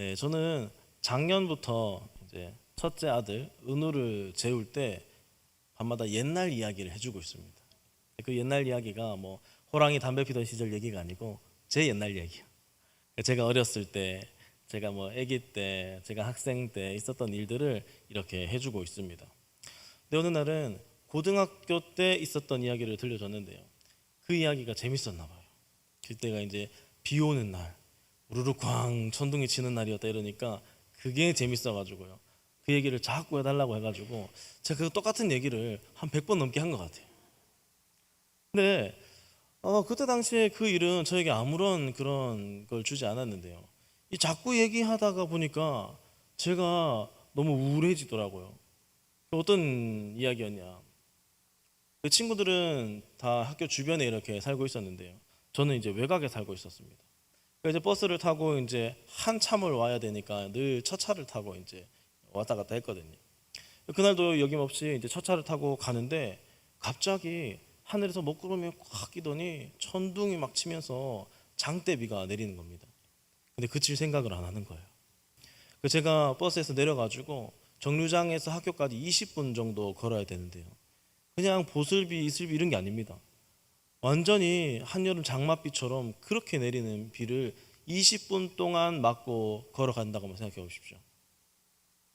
네, 저는 작년부터 이제 첫째 아들 은우를 재울 때 밤마다 옛날 이야기를 해주고 있습니다. 그 옛날 이야기가 뭐 호랑이 담배 피던 시절 얘기가 아니고 제 옛날 얘기예요. 제가 어렸을 때, 제가 뭐 아기 때, 제가 학생 때 있었던 일들을 이렇게 해주고 있습니다. 근데 어느 날은 고등학교 때 있었던 이야기를 들려줬는데요. 그 이야기가 재밌었나 봐요. 그때가 이제 비 오는 날, 우르르 쾅 천둥이 치는 날이었다 이러니까 그게 재밌어가지고요. 그 얘기를 자꾸 해달라고 해가지고 제가 그 똑같은 얘기를 한 100번 넘게 한 것 같아요. 근데 그때 당시에 그 일은 저에게 아무런 그런 걸 주지 않았는데요. 이 자꾸 얘기하다가 보니까 제가 너무 우울해지더라고요. 어떤 이야기였냐. 그 친구들은 다 학교 주변에 이렇게 살고 있었는데요. 저는 이제 외곽에 살고 있었습니다. 그래서 이제 버스를 타고 이제 한참을 와야 되니까 늘 첫 차를 타고 이제 왔다 갔다 했거든요. 그날도 여김없이 이제 첫 차를 타고 가는데 갑자기 하늘에서 먹구름이 꽉 끼더니 천둥이 막 치면서 장대비가 내리는 겁니다. 근데 그칠 생각을 안 하는 거예요. 제가 버스에서 내려가지고 정류장에서 학교까지 20분 정도 걸어야 되는데요. 그냥 보슬비, 이슬비 이런 게 아닙니다. 완전히 한여름 장맛비처럼 그렇게 내리는 비를 20분 동안 맞고 걸어간다고 한번 생각해 보십시오.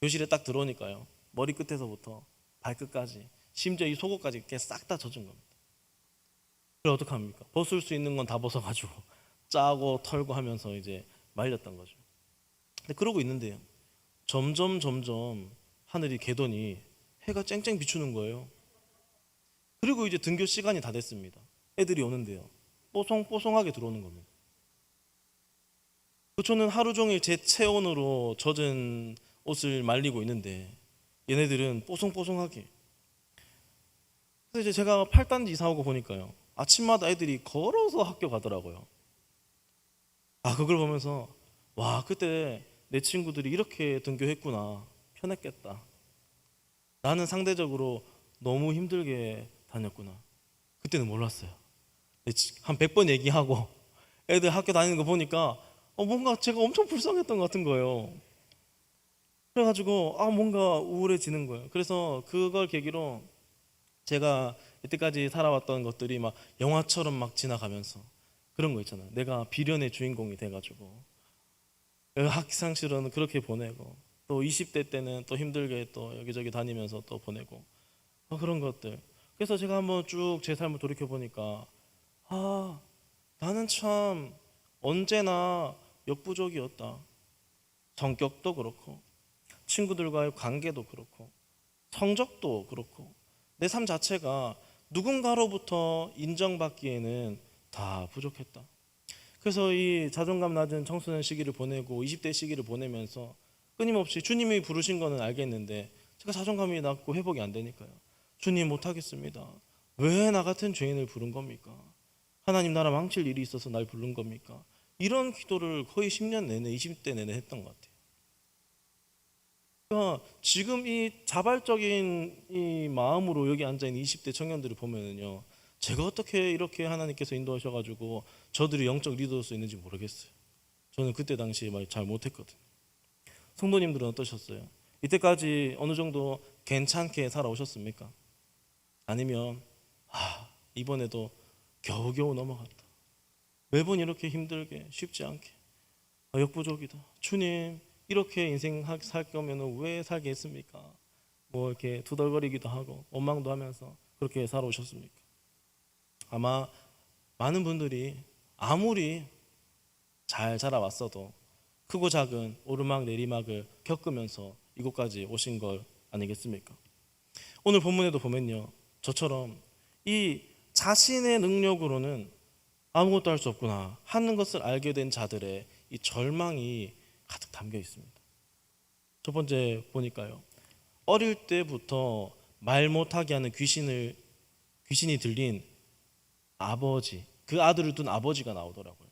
교실에 딱 들어오니까요. 머리 끝에서부터 발끝까지 심지어 이 속옷까지 이렇게 싹 다 젖은 겁니다. 그럼 어떡합니까? 벗을 수 있는 건 다 벗어가지고 짜고 털고 하면서 이제 말렸던 거죠. 근데 그러고 있는데요. 점점 하늘이 개더니 해가 쨍쨍 비추는 거예요. 그리고 이제 등교 시간이 다 됐습니다. 애들이 오는데요. 뽀송뽀송하게 들어오는 겁니다. 저는 하루 종일 제 체온으로 젖은 옷을 말리고 있는데 얘네들은 뽀송뽀송하게. 그래서 이제 제가 팔단지 이사 오고 보니까요. 아침마다 애들이 걸어서 학교 가더라고요. 그걸 보면서 와, 그때 내 친구들이 이렇게 등교했구나. 편했겠다. 나는 상대적으로 너무 힘들게 다녔구나. 그때는 몰랐어요. 한 100번 얘기하고 애들 학교 다니는 거 보니까 뭔가 제가 엄청 불쌍했던 것 같은 거예요. 그래가지고 뭔가 우울해지는 거예요. 그래서 그걸 계기로 제가 이때까지 살아왔던 것들이 막 영화처럼 막 지나가면서 그런 거 있잖아요. 내가 비련의 주인공이 돼가지고 학창시절은 그렇게 보내고 또 20대 때는 또 힘들게 또 여기저기 다니면서 또 보내고 그런 것들. 그래서 제가 한번 쭉 제 삶을 돌이켜 보니까 나는 참 언제나 역부족이었다. 성격도 그렇고 친구들과의 관계도 그렇고 성적도 그렇고 내 삶 자체가 누군가로부터 인정받기에는 다 부족했다. 그래서 이 자존감 낮은 청소년 시기를 보내고 20대 시기를 보내면서 끊임없이 주님이 부르신 거는 알겠는데 제가 자존감이 낮고 회복이 안 되니까요. 주님 못하겠습니다. 왜 나 같은 죄인을 부른 겁니까? 하나님 나라 망칠 일이 있어서 날 부른 겁니까? 이런 기도를 거의 10년 내내 20대 내내 했던 것 같아요. 그러니까 지금 이 자발적인 이 마음으로 여기 앉아있는 20대 청년들을 보면은요, 제가 어떻게 이렇게 하나님께서 인도하셔가지고 저들이 영적 리더일 수 있는지 모르겠어요. 저는 그때 당시에 잘 못했거든요. 성도님들은 어떠셨어요? 이때까지 어느 정도 괜찮게 살아오셨습니까? 아니면 이번에도 겨우겨우 넘어갔다. 매번 이렇게 힘들게 쉽지 않게 역부족이다. 주님 이렇게 인생 살 거면 왜 살게 했습니까? 뭐 이렇게 투덜거리기도 하고 원망도 하면서 그렇게 살아오셨습니까? 아마 많은 분들이 아무리 잘 자라왔어도 크고 작은 오르막 내리막을 겪으면서 이곳까지 오신 걸 아니겠습니까? 오늘 본문에도 보면요, 저처럼 이 자신의 능력으로는 아무것도 할 수 없구나 하는 것을 알게 된 자들의 이 절망이 가득 담겨 있습니다. 첫 번째 보니까요, 어릴 때부터 말 못하게 하는 귀신이 들린 아버지, 그 아들을 둔 아버지가 나오더라고요.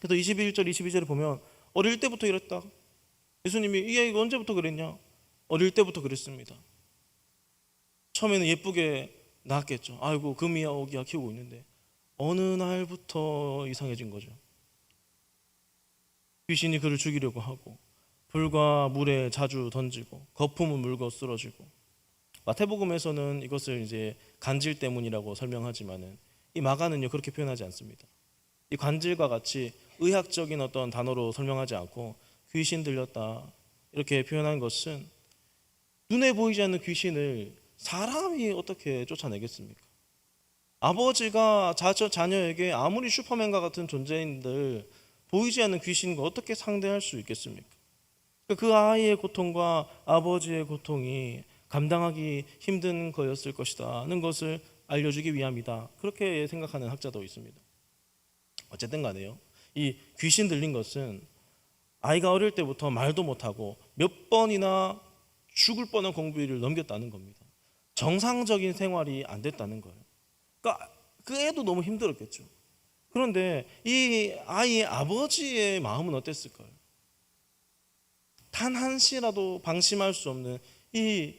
그래서 21절 22절에 보면 어릴 때부터 이랬다. 예수님이 이 아이가 언제부터 그랬냐? 어릴 때부터 그랬습니다. 처음에는 예쁘게 낳았겠죠. 아이고 금이야 오기야 키우고 있는데 어느 날부터 이상해진 거죠. 귀신이 그를 죽이려고 하고 불과 물에 자주 던지고 거품을 물고 쓰러지고, 마태복음에서는 이것을 이제 간질 때문이라고 설명하지만은 이 마가는요 그렇게 표현하지 않습니다. 이 관질과 같이 의학적인 어떤 단어로 설명하지 않고 귀신 들렸다 이렇게 표현한 것은, 눈에 보이지 않는 귀신을 사람이 어떻게 쫓아내겠습니까? 아버지가 자녀에게 아무리 슈퍼맨과 같은 존재인들 보이지 않는 귀신과 어떻게 상대할 수 있겠습니까? 그 아이의 고통과 아버지의 고통이 감당하기 힘든 거였을 것이다는 것을 알려주기 위함이다, 그렇게 생각하는 학자도 있습니다. 어쨌든 간에요, 이 귀신 들린 것은 아이가 어릴 때부터 말도 못하고 몇 번이나 죽을 뻔한 공부일을 넘겼다는 겁니다. 정상적인 생활이 안 됐다는 거예요. 그러니까 그 애도 너무 힘들었겠죠. 그런데 이 아이의 아버지의 마음은 어땠을까요? 단 한시라도 방심할 수 없는 이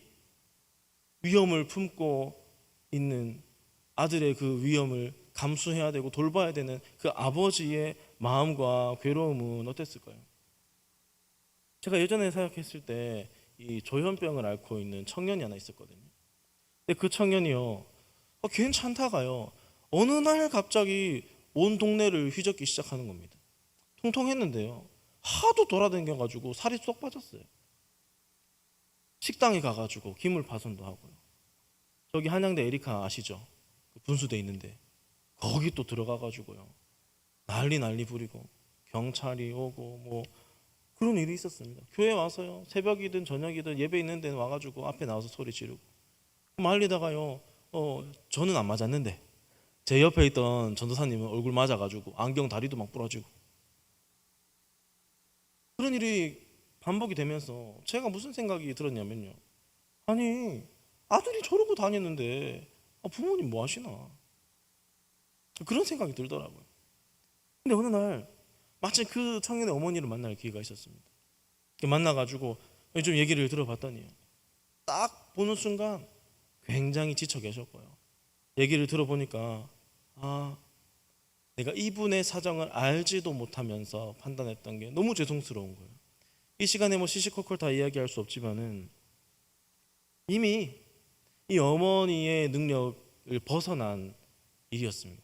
위험을 품고 있는 아들의 그 위험을 감수해야 되고 돌봐야 되는 그 아버지의 마음과 괴로움은 어땠을까요? 제가 예전에 사역했을 때 이 조현병을 앓고 있는 청년이 하나 있었거든요. 근데 그 청년이요, 괜찮다가요, 어느 날 갑자기 온 동네를 휘젓기 시작하는 겁니다. 통통했는데요, 하도 돌아다녀가지고 살이 쏙 빠졌어요. 식당에 가가지고 기물 파손도 하고요. 저기 한양대 에리카 아시죠? 분수대 있는데 거기 또 들어가가지고요, 난리 부리고 경찰이 오고 뭐 그런 일이 있었습니다. 교회 와서요, 새벽이든 저녁이든 예배 있는 데는 와가지고 앞에 나와서 소리 지르고 말리다가요, 저는 안 맞았는데 제 옆에 있던 전도사님은 얼굴 맞아가지고 안경 다리도 막 부러지고, 그런 일이 반복이 되면서 제가 무슨 생각이 들었냐면요, 아니 아들이 저러고 다녔는데 부모님 뭐 하시나, 그런 생각이 들더라고요. 근데 어느 날 마침 그 청년의 어머니를 만날 기회가 있었습니다. 만나가지고 좀 얘기를 들어봤더니 딱 보는 순간 굉장히 지쳐 계셨고요. 얘기를 들어보니까 내가 이분의 사정을 알지도 못하면서 판단했던 게 너무 죄송스러운 거예요. 이 시간에 뭐 시시콜콜 다 이야기할 수 없지만은 이미 이 어머니의 능력을 벗어난 일이었습니다.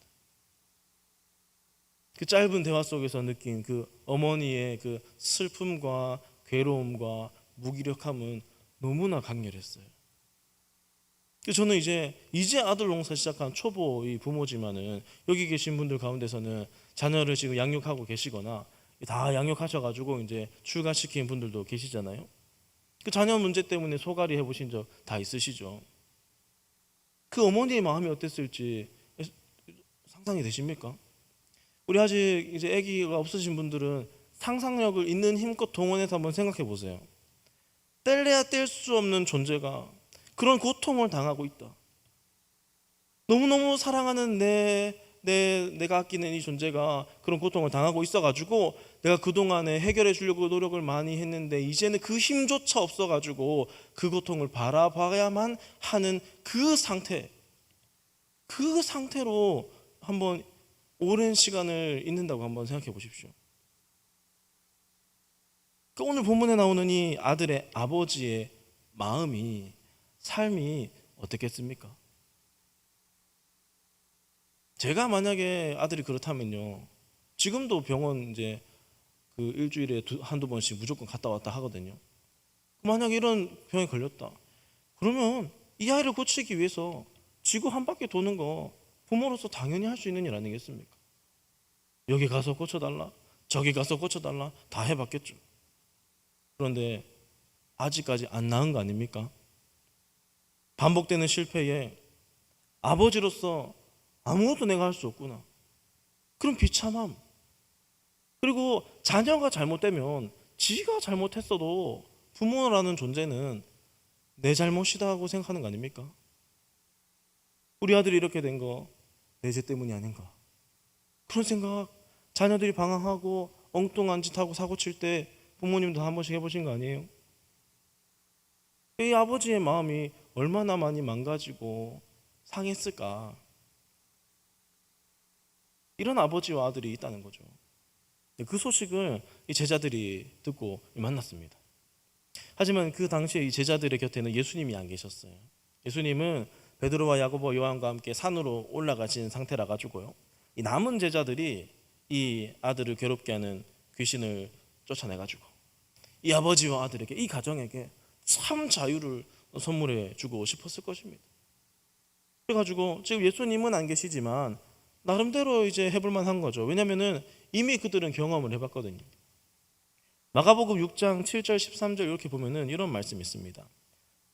그 짧은 대화 속에서 느낀 그 어머니의 그 슬픔과 괴로움과 무기력함은 너무나 강렬했어요. 저는 이제 아들 농사 시작한 초보 이 부모지만은 여기 계신 분들 가운데서는 자녀를 지금 양육하고 계시거나 다 양육하셔가지고 이제 출가시킨 분들도 계시잖아요. 그 자녀 문제 때문에 소갈이 해보신 적 다 있으시죠. 그 어머니의 마음이 어땠을지 상상이 되십니까? 우리 아직 이제 아기가 없으신 분들은 상상력을 있는 힘껏 동원해서 한번 생각해 보세요. 뗄래야 뗄 수 없는 존재가 그런 고통을 당하고 있다. 너무너무 사랑하는 내가 아끼는 이 존재가 그런 고통을 당하고 있어가지고 내가 그동안에 해결해 주려고 노력을 많이 했는데 이제는 그 힘조차 없어가지고 그 고통을 바라봐야만 하는 그 상태로 한번 오랜 시간을 있는다고 한번 생각해 보십시오. 오늘 본문에 나오는 이 아들의 아버지의 마음이, 삶이 어떻겠습니까? 제가 만약에 아들이 그렇다면요, 지금도 병원 이제 그 일주일에 한두 번씩 무조건 갔다 왔다 하거든요. 만약에 이런 병에 걸렸다 그러면 이 아이를 고치기 위해서 지구 한 바퀴 도는 거 부모로서 당연히 할 수 있는 일 아니겠습니까? 여기 가서 고쳐달라, 저기 가서 고쳐달라 다 해봤겠죠. 그런데 아직까지 안 나은 거 아닙니까? 반복되는 실패에 아버지로서 아무것도 내가 할 수 없구나, 그런 비참함, 그리고 자녀가 잘못되면 지가 잘못했어도 부모라는 존재는 내 잘못이다 하고 생각하는 거 아닙니까? 우리 아들이 이렇게 된 거 내 죄 때문이 아닌가, 그런 생각. 자녀들이 방황하고 엉뚱한 짓 하고 사고 칠 때 부모님도 한 번씩 해보신 거 아니에요? 이 아버지의 마음이 얼마나 많이 망가지고 상했을까. 이런 아버지와 아들이 있다는 거죠. 그 소식을 이 제자들이 듣고 만났습니다. 하지만 그 당시에 이 제자들의 곁에는 예수님이 안 계셨어요. 예수님은 베드로와 야고보, 요한과 함께 산으로 올라가신 상태라 가지고요. 이 남은 제자들이 이 아들을 괴롭게 하는 귀신을 쫓아내 가지고 이 아버지와 아들에게, 이 가정에게 참 자유를 선물해 주고 싶었을 것입니다. 그래가지고 지금 예수님은 안 계시지만 나름대로 이제 해볼 만한 거죠. 왜냐면은 이미 그들은 경험을 해봤거든요. 마가복음 6장 7절 13절 이렇게 보면은 이런 말씀이 있습니다.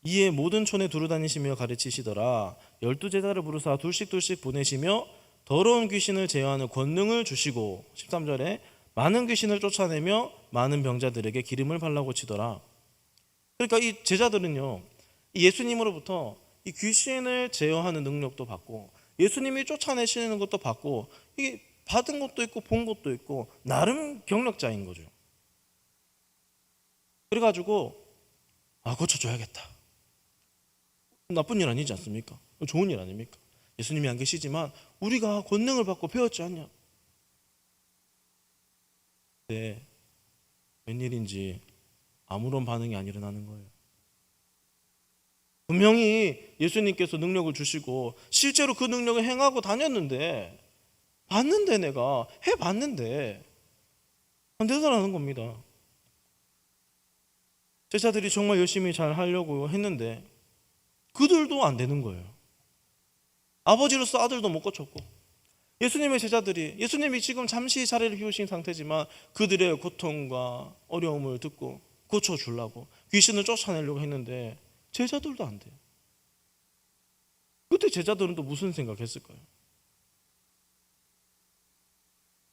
이에 모든 촌에 두루다니시며 가르치시더라. 12제자를 부르사 둘씩 보내시며 더러운 귀신을 제어하는 권능을 주시고, 13절에 많은 귀신을 쫓아내며 많은 병자들에게 기름을 발라 고치더라. 그러니까 이 제자들은요, 이 예수님으로부터 이 귀신을 제어하는 능력도 받고 예수님이 쫓아내시는 것도 받고, 이게 받은 것도 있고 본 것도 있고 나름 경력자인 거죠. 그래가지고 고쳐줘야겠다. 나쁜 일 아니지 않습니까? 좋은 일 아닙니까? 예수님이 안 계시지만 우리가 권능을 받고 배웠지 않냐? 네, 웬일인지 아무런 반응이 안 일어나는 거예요. 분명히 예수님께서 능력을 주시고 실제로 그 능력을 행하고 다녔는데, 봤는데, 내가 해봤는데 안 되더라는 겁니다. 제자들이 정말 열심히 잘 하려고 했는데 그들도 안 되는 거예요. 아버지로서 아들도 못 고쳤고, 예수님의 제자들이, 예수님이 지금 잠시 자리를 비우신 상태지만 그들의 고통과 어려움을 듣고 고쳐주려고 귀신을 쫓아내려고 했는데 제자들도 안 돼요. 그때 제자들은 또 무슨 생각했을까요?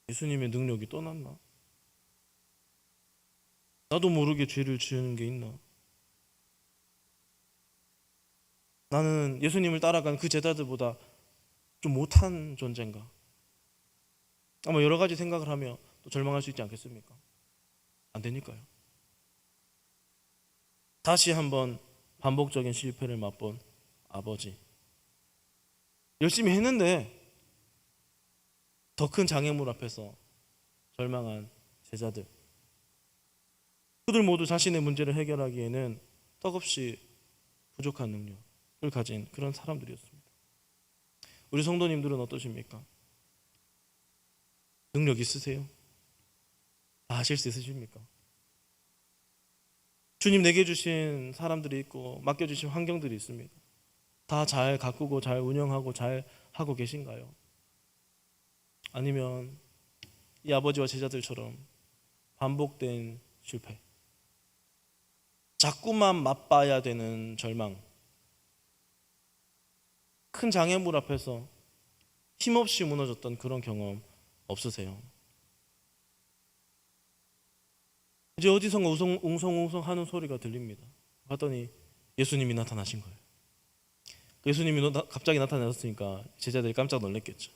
예수님의 능력이 떠났나? 나도 모르게 죄를 지은 게 있나? 나는 예수님을 따라간 그 제자들보다 좀 못한 존재인가? 아마 여러 가지 생각을 하며 또 절망할 수 있지 않겠습니까? 안 되니까요. 다시 한번 반복적인 실패를 맛본 아버지. 열심히 했는데 더 큰 장애물 앞에서 절망한 제자들. 그들 모두 자신의 문제를 해결하기에는 턱없이 부족한 능력을 가진 그런 사람들이었습니다. 우리 성도님들은 어떠십니까? 능력 있으세요? 다 하실 수 있으십니까? 주님 내게 주신 사람들이 있고 맡겨주신 환경들이 있습니다. 다 잘 가꾸고 잘 운영하고 잘 하고 계신가요? 아니면 이 아버지와 제자들처럼 반복된 실패, 자꾸만 맛봐야 되는 절망, 큰 장애물 앞에서 힘없이 무너졌던 그런 경험 없으세요? 이제 어디선가 웅성웅성 하는 소리가 들립니다. 봤더니 예수님이 나타나신 거예요. 예수님이 갑자기 나타나셨으니까 제자들이 깜짝 놀랐겠죠.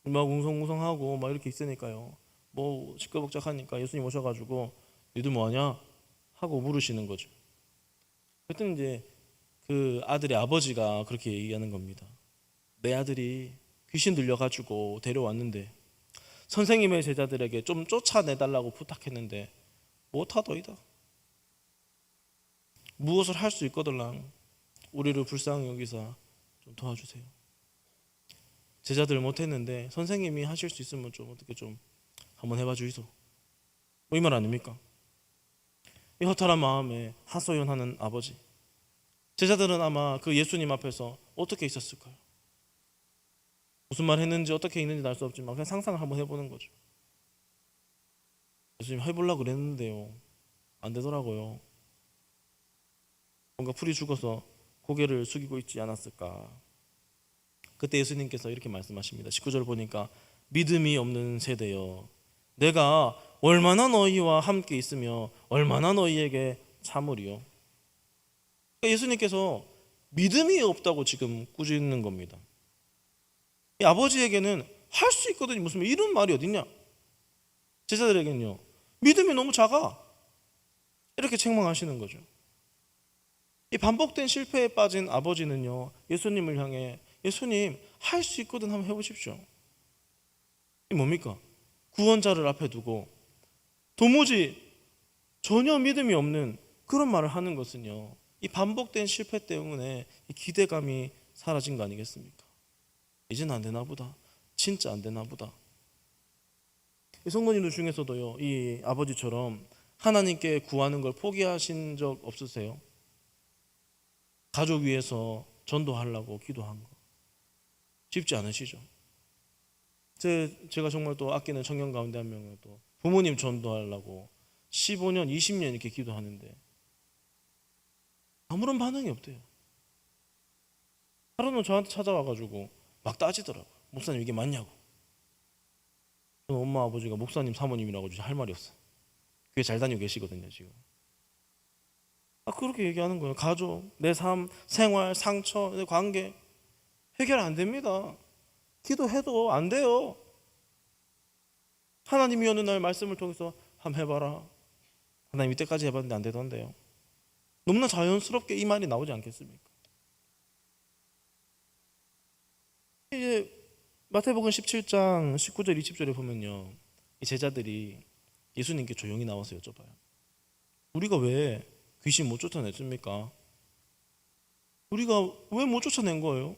막 웅성웅성하고 막 이렇게 있으니까요, 뭐 시끌벅적하니까 예수님 오셔가지고 니들 뭐하냐 하고 물으시는 거죠. 그때 이제 그 아들의 아버지가 그렇게 얘기하는 겁니다. 내 아들이 귀신 들려가지고 데려왔는데 선생님의 제자들에게 좀 쫓아내달라고 부탁했는데 못하더이다. 무엇을 할 수 있거들랑 우리를 불쌍히 여기서 좀 도와주세요. 제자들 못했는데 선생님이 하실 수 있으면 좀 어떻게 좀 한번 해봐 주이소. 뭐 이 말 아닙니까? 이 허탈한 마음에 하소연하는 아버지. 제자들은 아마 그 예수님 앞에서 어떻게 있었을까요? 무슨 말 했는지 어떻게 있는지 알 수 없지만 그냥 상상을 한번 해보는 거죠. 예수님 해보려고 그랬는데요, 안 되더라고요. 뭔가 풀이 죽어서 고개를 숙이고 있지 않았을까. 그때 예수님께서 이렇게 말씀하십니다. 19절 보니까 믿음이 없는 세대여, 내가 얼마나 너희와 함께 있으며 얼마나 너희에게 참으리요. 그러니까 예수님께서 믿음이 없다고 지금 꾸짖는 겁니다. 이 아버지에게는 할 수 있거든요. 무슨 이런 말이 어딨냐. 제자들에게는요, 믿음이 너무 작아, 이렇게 책망하시는 거죠. 이 반복된 실패에 빠진 아버지는요, 예수님을 향해 예수님 할 수 있거든 한번 해보십시오. 이 뭡니까? 구원자를 앞에 두고 도무지 전혀 믿음이 없는 그런 말을 하는 것은요, 이 반복된 실패 때문에 이 기대감이 사라진 거 아니겠습니까? 이제는 안 되나 보다, 진짜 안 되나 보다. 이 성도님들 중에서도요, 이 아버지처럼 하나님께 구하는 걸 포기하신 적 없으세요? 가족 위해서 전도하려고 기도한 거 쉽지 않으시죠? 제가 정말 또 아끼는 청년 가운데 한 명은 또 부모님 전도하려고 15년, 20년 이렇게 기도하는데 아무런 반응이 없대요. 하루는 저한테 찾아와가지고 막 따지더라고요. 목사님 이게 맞냐고. 저는 엄마 아버지가 목사님 사모님이라고 할 말이 없어요. 교회 잘 다니고 계시거든요 지금. 그렇게 얘기하는 거예요. 가족, 내 삶, 생활, 상처, 내 관계 해결 안 됩니다. 기도해도 안 돼요. 하나님이 어느 날 말씀을 통해서 한번 해봐라. 하나님 이때까지 해봤는데 안 되던데요. 너무나 자연스럽게 이 말이 나오지 않겠습니까? 이제 마태복음 17장 19절 20절에 보면요, 이 제자들이 예수님께 조용히 나와서 여쭤봐요. 우리가 왜 귀신 못 쫓아냈습니까? 우리가 왜 못 쫓아낸 거예요?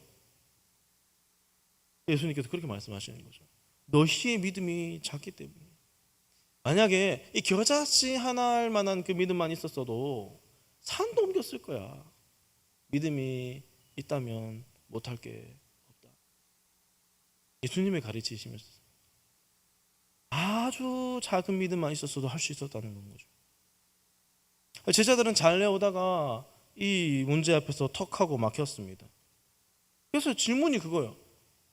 예수님께서 그렇게 말씀하시는 거죠. 너희의 믿음이 작기 때문에. 만약에 이 겨자씨 하나 할 만한 그 믿음만 있었어도 산도 옮겼을 거야. 믿음이 있다면 못할 게 없다. 예수님의 가르치시면서 아주 작은 믿음만 있었어도 할 수 있었다는 건 거죠. 제자들은 잘 내오다가 이 문제 앞에서 턱하고 막혔습니다. 그래서 질문이 그거예요.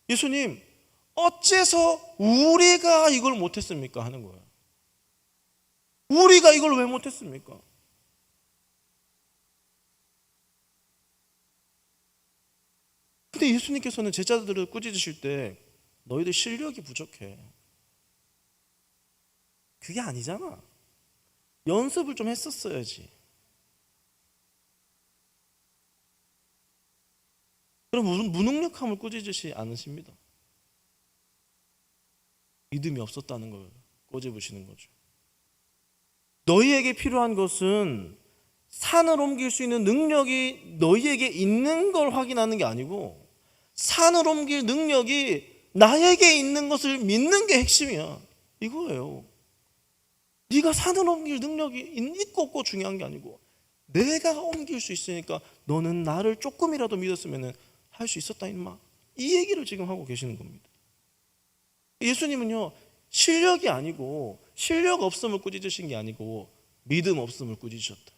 예수님, 어째서 우리가 이걸 못했습니까? 하는 거예요. 우리가 이걸 왜 못했습니까? 근데 예수님께서는 제자들을 꾸짖으실 때 너희들 실력이 부족해. 그게 아니잖아. 연습을 좀 했었어야지. 그럼 무능력함을 꾸짖으시지 않으십니다. 믿음이 없었다는 걸 꼬집으시는 거죠. 너희에게 필요한 것은 산을 옮길 수 있는 능력이 너희에게 있는 걸 확인하는 게 아니고 산을 옮길 능력이 나에게 있는 것을 믿는 게 핵심이야. 이거예요. 네가 산을 옮길 능력이 있고 없고 중요한 게 아니고 내가 옮길 수 있으니까 너는 나를 조금이라도 믿었으면 할 수 있었다 임마. 이 얘기를 지금 하고 계시는 겁니다. 예수님은요, 실력이 아니고 실력 없음을 꾸짖으신 게 아니고 믿음 없음을 꾸짖으셨다.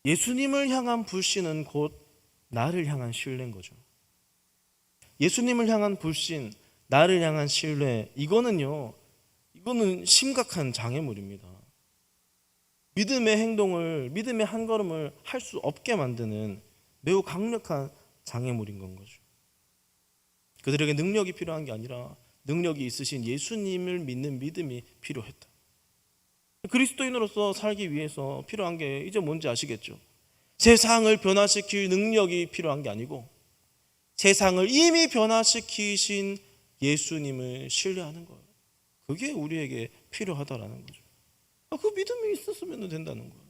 예수님을 향한 불신은 곧 나를 향한 신뢰인 거죠. 예수님을 향한 불신, 나를 향한 신뢰, 이거는 심각한 장애물입니다. 믿음의 행동을, 믿음의 한 걸음을 할 수 없게 만드는 매우 강력한 장애물인 건 거죠. 그들에게 능력이 필요한 게 아니라 능력이 있으신 예수님을 믿는 믿음이 필요했다. 그리스도인으로서 살기 위해서 필요한 게 이제 뭔지 아시겠죠? 세상을 변화시킬 능력이 필요한 게 아니고 세상을 이미 변화시키신 예수님을 신뢰하는 거예요. 그게 우리에게 필요하다라는 거죠. 그 믿음이 있었으면 된다는 거예요.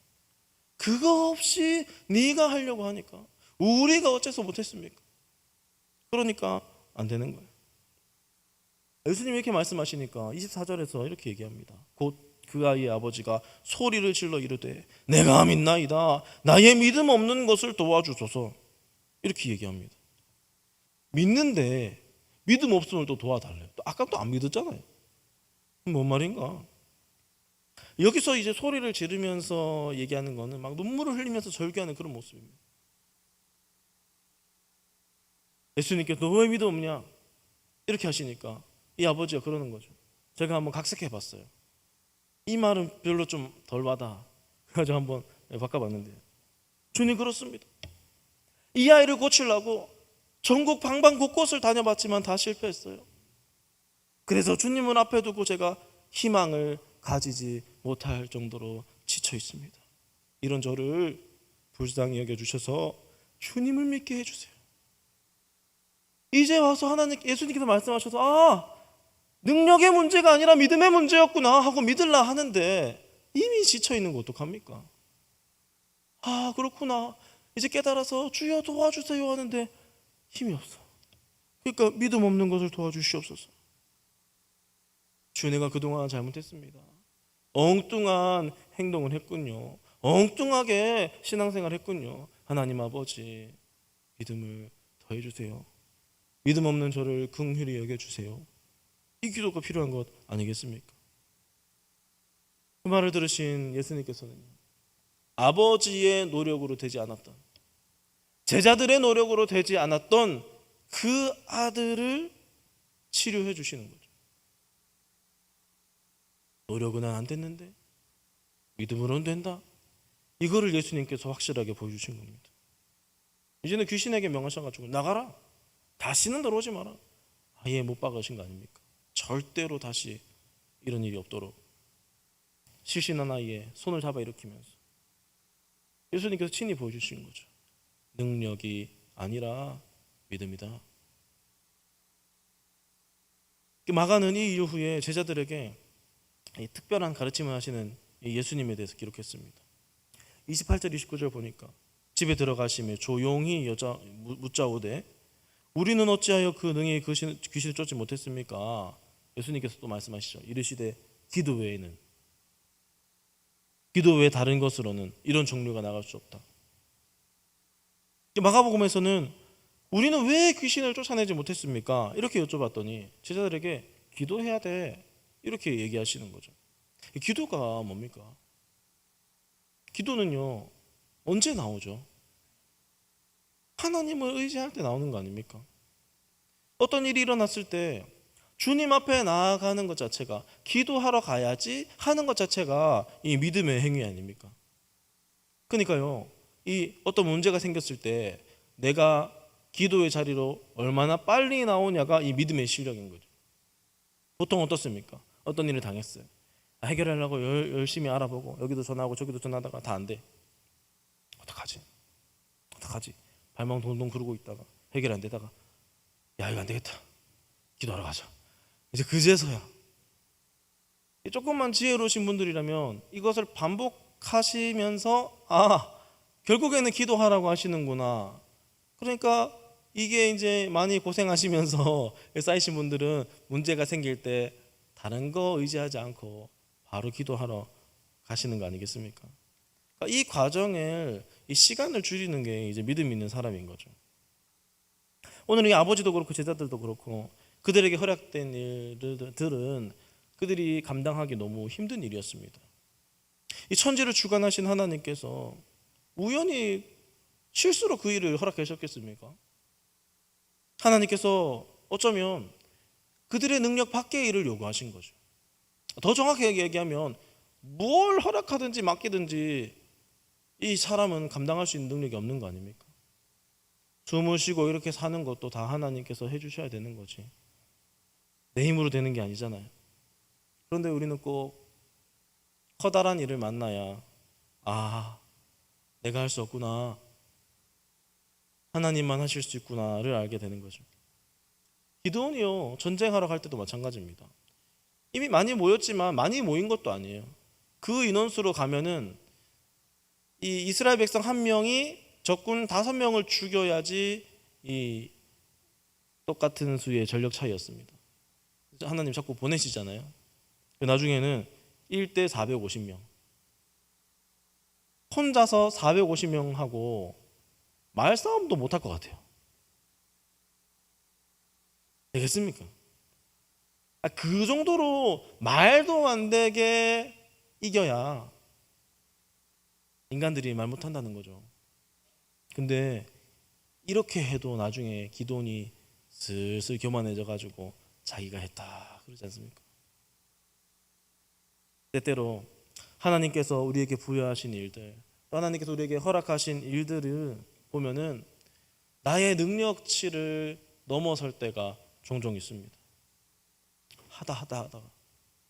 그거 없이 네가 하려고 하니까 우리가 어째서 못했습니까? 그러니까 안 되는 거예요. 예수님이 이렇게 말씀하시니까 24절에서 이렇게 얘기합니다. 곧 그 아이의 아버지가 소리를 질러 이르되 내가 믿나이다. 나의 믿음 없는 것을 도와주소서. 이렇게 얘기합니다. 믿는데 믿음 없음을 또 도와달래요. 아까 또 안 믿었잖아요. 뭔 말인가? 여기서 이제 소리를 지르면서 얘기하는 거는 막 눈물을 흘리면서 절규하는 그런 모습입니다. 예수님께 너 왜 믿음 없냐? 이렇게 하시니까 이 아버지가 그러는 거죠. 제가 한번 각색해 봤어요. 이 말은 별로 좀 덜 와닿아. 그래서 한번 바꿔봤는데 주님 그렇습니다. 이 아이를 고치려고 전국 방방 곳곳을 다녀봤지만 다 실패했어요. 그래서 주님을 앞에 두고 제가 희망을 가지지 못할 정도로 지쳐 있습니다. 이런 저를 불쌍히 여겨주셔서 주님을 믿게 해주세요. 이제 와서 예수님께서 말씀하셔서 능력의 문제가 아니라 믿음의 문제였구나 하고 믿으려 하는데 이미 지쳐 있는 거 어떡합니까? 아, 그렇구나. 이제 깨달아서 주여 도와주세요 하는데 힘이 없어. 그러니까 믿음 없는 것을 도와주시옵소서. 주여, 내가 그동안 잘못했습니다. 엉뚱한 행동을 했군요. 엉뚱하게 신앙생활 했군요. 하나님 아버지, 믿음을 더해주세요. 믿음 없는 저를 긍휼히 여겨주세요. 이 기도가 필요한 것 아니겠습니까? 그 말을 들으신 예수님께서는 아버지의 노력으로 되지 않았던, 제자들의 노력으로 되지 않았던 그 아들을 치료해 주시는 거죠. 노력은 안 됐는데 믿음으로는 된다. 이거를 예수님께서 확실하게 보여주신 겁니다. 이제는 귀신에게 명하셔가지고 나가라, 다시는 들어오지 마라. 아예 못 박으신 거 아닙니까? 절대로 다시 이런 일이 없도록 실신한 아이의 손을 잡아 일으키면서 예수님께서 친히 보여주신 거죠. 능력이 아니라 믿음이다. 마가는 이 이후에 제자들에게 특별한 가르침을 하시는 예수님에 대해서 기록했습니다. 28절 29절 보니까 집에 들어가시며 조용히 묻자오되 우리는 어찌하여 그 능히 귀신을 쫓지 못했습니까? 예수님께서 또 말씀하시죠. 이르시되 기도 외에는, 기도 외에 다른 것으로는 이런 종류가 나갈 수 없다. 마가복음에서는 우리는 왜 귀신을 쫓아내지 못했습니까? 이렇게 여쭤봤더니 제자들에게 기도해야 돼, 이렇게 얘기하시는 거죠. 기도가 뭡니까? 기도는요, 언제 나오죠? 하나님을 의지할 때 나오는 거 아닙니까? 어떤 일이 일어났을 때 주님 앞에 나아가는 것 자체가, 기도하러 가야지 하는 것 자체가 이 믿음의 행위 아닙니까? 그러니까요, 이 어떤 문제가 생겼을 때 내가 기도의 자리로 얼마나 빨리 나오냐가 이 믿음의 실력인 거죠. 보통 어떻습니까? 어떤 일을 당했어요. 해결하려고 열심히 알아보고 여기도 전화하고 저기도 전화하다가 다 안 돼. 어떡하지? 발망 동동 구르고 있다가 해결 안 되다가 야, 이거 안 되겠다, 기도하러 가자. 이제 그제서야. 조금만 지혜로우신 분들이라면 이것을 반복하시면서 결국에는 기도하라고 하시는구나. 그러니까 이게 이제 많이 고생하시면서 쌓이신 분들은 문제가 생길 때 다른 거 의지하지 않고 바로 기도하러 가시는 거 아니겠습니까? 그러니까 이 과정을, 이 시간을 줄이는 게 이제 믿음 있는 사람인 거죠. 오늘 이 아버지도 그렇고 제자들도 그렇고 그들에게 허락된 일들은 그들이 감당하기 너무 힘든 일이었습니다. 이 천지를 주관하신 하나님께서 우연히 실수로 그 일을 허락하셨겠습니까? 하나님께서 어쩌면 그들의 능력 밖의 일을 요구하신 거죠. 더 정확하게 얘기하면 뭘 허락하든지 맡기든지 이 사람은 감당할 수 있는 능력이 없는 거 아닙니까? 숨을 쉬고 이렇게 사는 것도 다 하나님께서 해주셔야 되는 거지. 내 힘으로 되는 게 아니잖아요. 그런데 우리는 꼭 커다란 일을 만나야 내가 할 수 없구나, 하나님만 하실 수 있구나를 알게 되는 거죠. 기드온이요, 전쟁하러 갈 때도 마찬가지입니다. 이미 많이 모였지만 많이 모인 것도 아니에요. 그 인원수로 가면은 이 이스라엘 백성 한 명이 적군 5명을 죽여야지 이 똑같은 수의 전력 차이였습니다. 하나님 자꾸 보내시잖아요. 나중에는 1대 450명, 혼자서 450명하고 말싸움도 못할 것 같아요. 되겠습니까? 그 정도로 말도 안 되게 이겨야 인간들이 말 못한다는 거죠. 근데 이렇게 해도 나중에 기돈이 슬슬 교만해져 가지고 자기가 했다 그러지 않습니까? 때때로 하나님께서 우리에게 부여하신 일들, 하나님께서 우리에게 허락하신 일들을 보면은 나의 능력치를 넘어설 때가 종종 있습니다. 하다가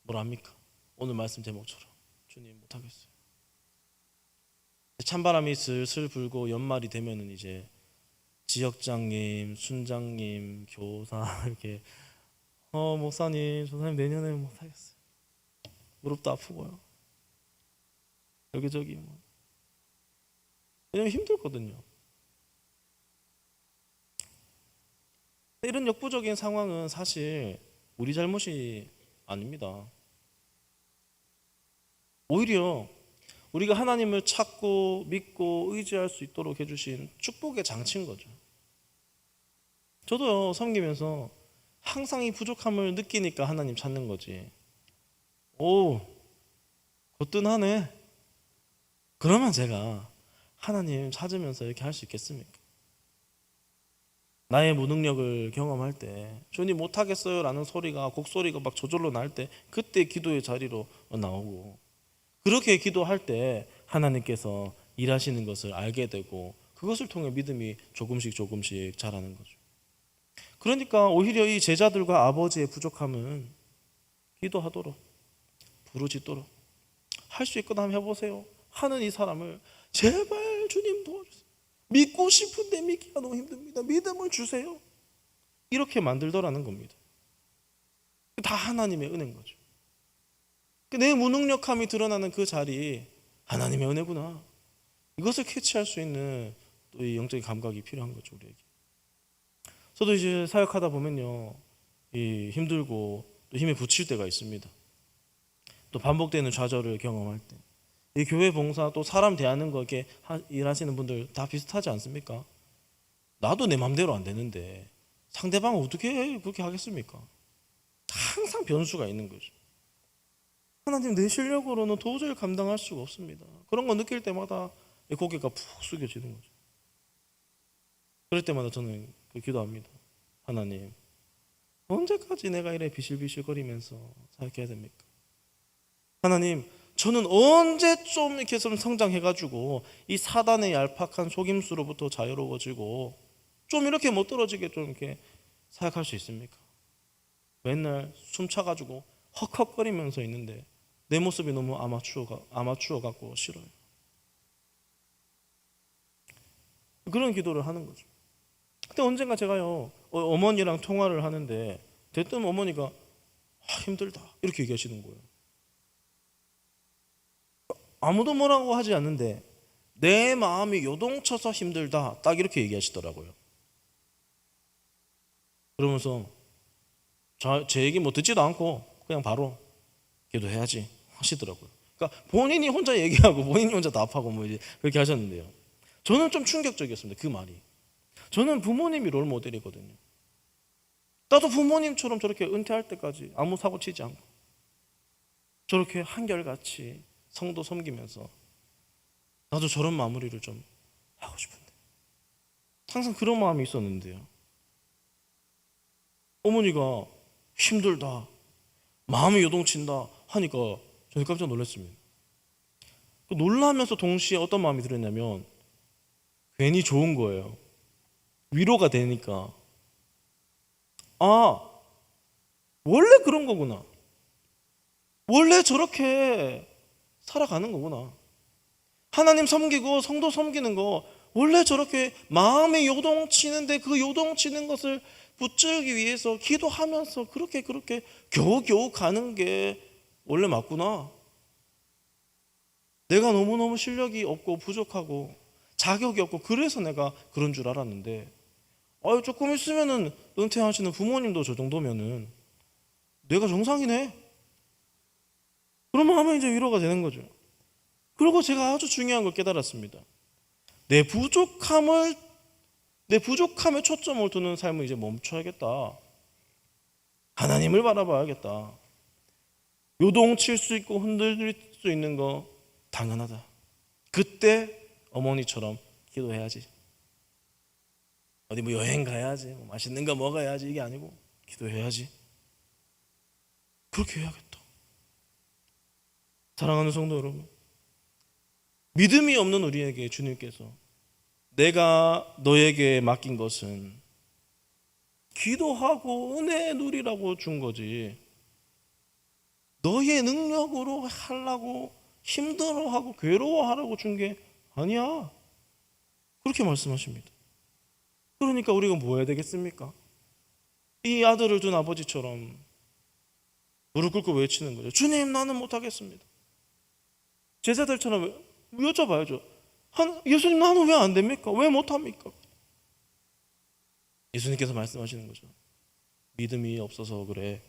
뭘 합니까? 오늘 말씀 제목처럼 주님 못하겠어요. 찬바람이 슬슬 불고 연말이 되면은 이제 지역장님, 순장님, 교사 이렇게 목사님, 저 사람 내년에 못 하겠어요. 무릎도 아프고요. 여기저기 뭐. 왜냐면 힘들거든요. 이런 역부족인 상황은 사실 우리 잘못이 아닙니다. 오히려 우리가 하나님을 찾고 믿고 의지할 수 있도록 해주신 축복의 장치인 거죠. 저도요, 섬기면서 항상 이 부족함을 느끼니까 하나님 찾는 거지. 오, 거뜬하네. 그러면 제가 하나님 찾으면서 이렇게 할 수 있겠습니까? 나의 무능력을 경험할 때 주님 못하겠어요 라는 소리가 곡소리가 막 저절로 날 때 그때 기도의 자리로 나오고, 그렇게 기도할 때 하나님께서 일하시는 것을 알게 되고 그것을 통해 믿음이 조금씩 자라는 거죠. 그러니까 오히려 이 제자들과 아버지의 부족함은 기도하도록 부르짖도록 할 수 있거나 한번 해보세요 하는 이 사람을 제발 주님 도와주세요. 믿고 싶은데 믿기가 너무 힘듭니다. 믿음을 주세요. 이렇게 만들더라는 겁니다. 다 하나님의 은혜인 거죠. 내 무능력함이 드러나는 그 자리, 하나님의 은혜구나. 이것을 캐치할 수 있는 또 이 영적인 감각이 필요한 거죠, 우리에게. 저도 이제 사역하다 보면요, 이 힘들고 또 힘에 부칠 때가 있습니다. 또 반복되는 좌절을 경험할 때, 이 교회 봉사 또 사람 대하는 거 이렇게 일하시는 분들 다 비슷하지 않습니까? 나도 내 맘대로 안 되는데 상대방은 어떻게 그렇게 하겠습니까? 항상 변수가 있는 거죠. 하나님, 내 실력으로는 도저히 감당할 수가 없습니다. 그런 거 느낄 때마다 고개가 푹 숙여지는 거죠. 그럴 때마다 저는 기도합니다. 하나님, 언제까지 내가 이래 비실비실거리면서 사역해야 됩니까? 하나님, 저는 언제 좀 이렇게 좀 성장해가지고 이 사단의 얄팍한 속임수로부터 자유로워지고 좀 이렇게 못 떨어지게 좀 이렇게 사역할 수 있습니까? 맨날 숨차가지고 헉헉거리면서 있는데 내 모습이 너무 아마추어 같고 싫어요. 그런 기도를 하는 거죠. 근데 언젠가 제가요, 어머니랑 통화를 하는데 대뜸 어머니가 힘들다 이렇게 얘기하시는 거예요. 아무도 뭐라고 하지 않는데 내 마음이 요동쳐서 힘들다 딱 이렇게 얘기하시더라고요. 그러면서 제 얘기 뭐 듣지도 않고 그냥 바로 기도해야지 하시더라고요. 그러니까 본인이 혼자 얘기하고 본인이 혼자 답하고 뭐 이제 그렇게 하셨는데요. 저는 좀 충격적이었습니다. 그 말이. 저는 부모님이 롤 모델이거든요. 나도 부모님처럼 저렇게 은퇴할 때까지 아무 사고 치지 않고 저렇게 한결같이 성도 섬기면서 나도 저런 마무리를 좀 하고 싶은데, 항상 그런 마음이 있었는데요. 어머니가 힘들다, 마음이 요동친다 하니까 저는 깜짝 놀랐습니다. 놀라면서 동시에 어떤 마음이 들었냐면 괜히 좋은 거예요. 위로가 되니까, 아, 원래 그런 거구나. 원래 저렇게 살아가는 거구나. 하나님 섬기고 성도 섬기는 거 원래 저렇게 마음이 요동치는데 그 요동치는 것을 붙들기 위해서 기도하면서 그렇게 겨우겨우 가는 게 원래 맞구나. 내가 너무너무 실력이 없고 부족하고 자격이 없고 그래서 내가 그런 줄 알았는데, 조금 있으면은 은퇴하시는 부모님도 저 정도면은 내가 정상이네. 그러면 하면 이제 위로가 되는 거죠. 그리고 제가 아주 중요한 걸 깨달았습니다. 내 부족함에 초점을 두는 삶을 이제 멈춰야겠다. 하나님을 바라봐야겠다. 요동칠 수 있고 흔들릴 수 있는 거 당연하다. 그때 어머니처럼 기도해야지. 어디 뭐 여행 가야지, 뭐 맛있는 거 먹어야지, 이게 아니고 기도해야지. 그렇게 해야겠다. 사랑하는 성도 여러분, 믿음이 없는 우리에게 주님께서 내가 너에게 맡긴 것은 기도하고 은혜 누리라고 준 거지, 너의 능력으로 하려고 힘들어하고 괴로워하라고 준 게 아니야. 그렇게 말씀하십니다. 그러니까 우리가 뭐 해야 되겠습니까? 이 아들을 둔 아버지처럼 무릎 꿇고 외치는 거죠. 주님, 나는 못하겠습니다. 제자들처럼 여쭤봐야죠. 예수님, 나는 왜 안 됩니까? 왜 못합니까? 예수님께서 말씀하시는 거죠. 믿음이 없어서 그래.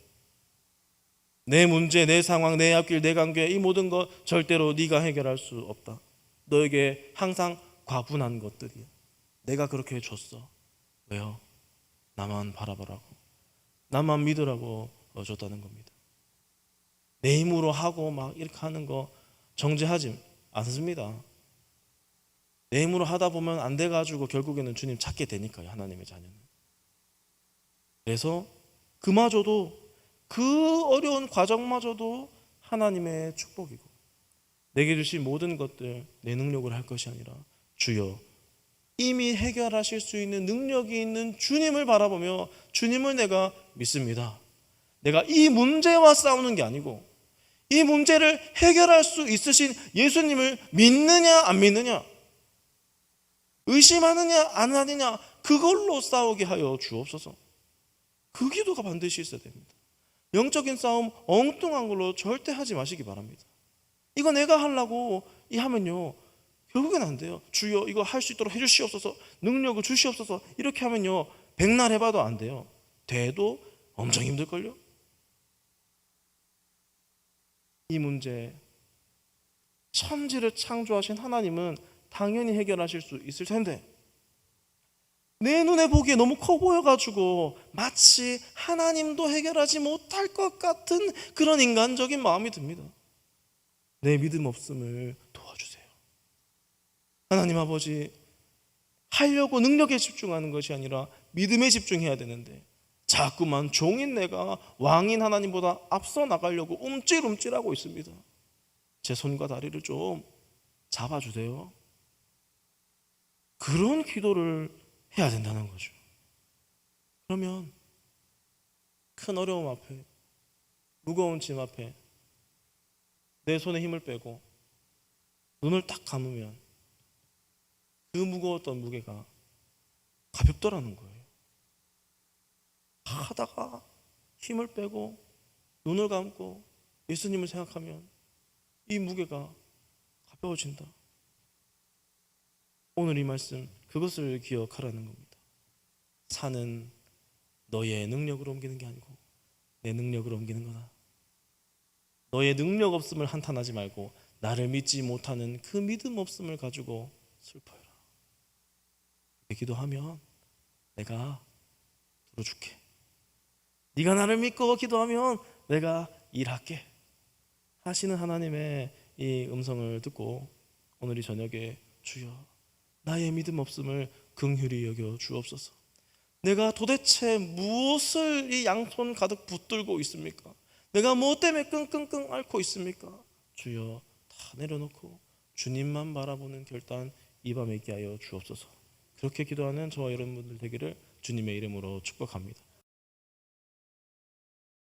내 문제, 내 상황, 내 앞길, 내 관계, 이 모든 것 절대로 네가 해결할 수 없다. 너에게 항상 과분한 것들이야. 내가 그렇게 해줬어. 왜요? 나만 바라보라고, 나만 믿으라고 줬다는 겁니다. 내 힘으로 하고 막 이렇게 하는 거 정죄하지 않습니다. 내 힘으로 하다 보면 안 돼가지고 결국에는 주님 찾게 되니까요, 하나님의 자녀는. 그래서 그마저도, 그 어려운 과정마저도 하나님의 축복이고, 내게 주신 모든 것들 내 능력으로 할 것이 아니라 주여, 이미 해결하실 수 있는 능력이 있는 주님을 바라보며 주님을 내가 믿습니다. 내가 이 문제와 싸우는 게 아니고 이 문제를 해결할 수 있으신 예수님을 믿느냐 안 믿느냐, 의심하느냐 안 하느냐, 그걸로 싸우게 하여 주옵소서. 그 기도가 반드시 있어야 됩니다. 영적인 싸움 엉뚱한 걸로 절대 하지 마시기 바랍니다. 이거 내가 하려고 하면요, 결국엔 안 돼요. 주여, 이거 할 수 있도록 해주시옵소서, 능력을 주시옵소서, 이렇게 하면요, 백날 해봐도 안 돼요. 돼도 엄청 힘들걸요. 이 문제, 천지를 창조하신 하나님은 당연히 해결하실 수 있을 텐데, 내 눈에 보기에 너무 커 보여가지고 마치 하나님도 해결하지 못할 것 같은 그런 인간적인 마음이 듭니다. 내 믿음 없음을 도와주세요. 하나님 아버지, 하려고 능력에 집중하는 것이 아니라 믿음에 집중해야 되는데 자꾸만 종인 내가 왕인 하나님보다 앞서 나가려고 움찔움찔하고 있습니다. 제 손과 다리를 좀 잡아주세요. 그런 기도를 해야 된다는 거죠. 그러면 큰 어려움 앞에, 무거운 짐 앞에 내 손에 힘을 빼고 눈을 딱 감으면 그 무거웠던 무게가 가볍더라는 거예요. 하다가 힘을 빼고 눈을 감고 예수님을 생각하면 이 무게가 가벼워진다. 오늘 이 말씀, 그것을 기억하라는 겁니다. 산은 너의 능력으로 옮기는 게 아니고 내 능력으로 옮기는 거다. 너의 능력 없음을 한탄하지 말고 나를 믿지 못하는 그 믿음 없음을 가지고 슬퍼해라. 그렇게 기도하면 내가 들어줄게. 네가 나를 믿고 기도하면 내가 일할게 하시는 하나님의 이 음성을 듣고 오늘 이 저녁에 주여, 나의 믿음 없음을 긍휼히 여겨 주옵소서. 내가 도대체 무엇을 이 양손 가득 붙들고 있습니까? 내가 무엇 때문에 끙끙끙 앓고 있습니까? 주여, 다 내려놓고 주님만 바라보는 결단 이 밤에 있게 하여 주옵소서. 그렇게 기도하는 저와 여러분들 되기를 주님의 이름으로 축복합니다.